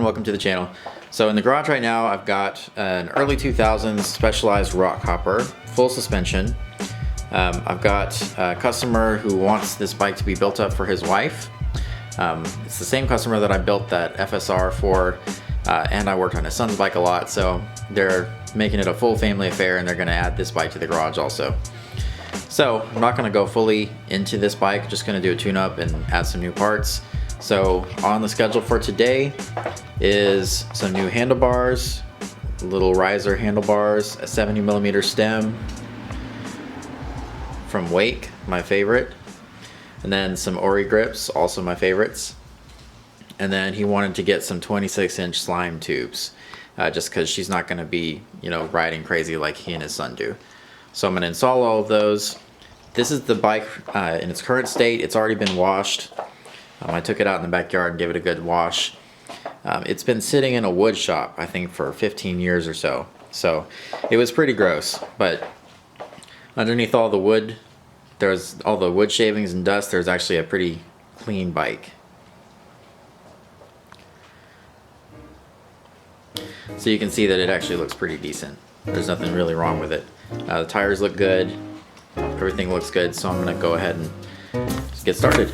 everyone, welcome to the channel. So in the garage right now I've got an early 2000s Specialized Rockhopper, full suspension. I've got a customer who wants this bike to be built up for his wife. It's the same customer that I built that FSR for, and I worked on his son's bike a lot, so they're making it a full family affair and they're going to add this bike to the garage also. So I'm not going to go fully into this bike, just going to do a tune-up and add some new parts. So on the schedule for today is some new handlebars, little riser handlebars, a 70mm stem from Wake, my favorite, and then some Ori grips, also my favorites. And then he wanted to get some 26-inch slime tubes, just because she's not going to be, riding crazy like he and his son do. So I'm going to install all of those. This is the bike in its current state. It's already been washed. I took it out in the backyard and gave it a good wash. It's been sitting in a wood shop, I think, for 15 years or so. So it was pretty gross, but underneath all the wood, there's all the wood shavings and dust, there's actually a pretty clean bike. So you can see that it actually looks pretty decent. There's nothing really wrong with it. The tires look good, everything looks good, so I'm gonna go ahead and just get started.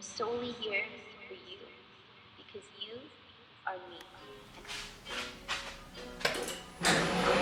solely here for you, because you are me.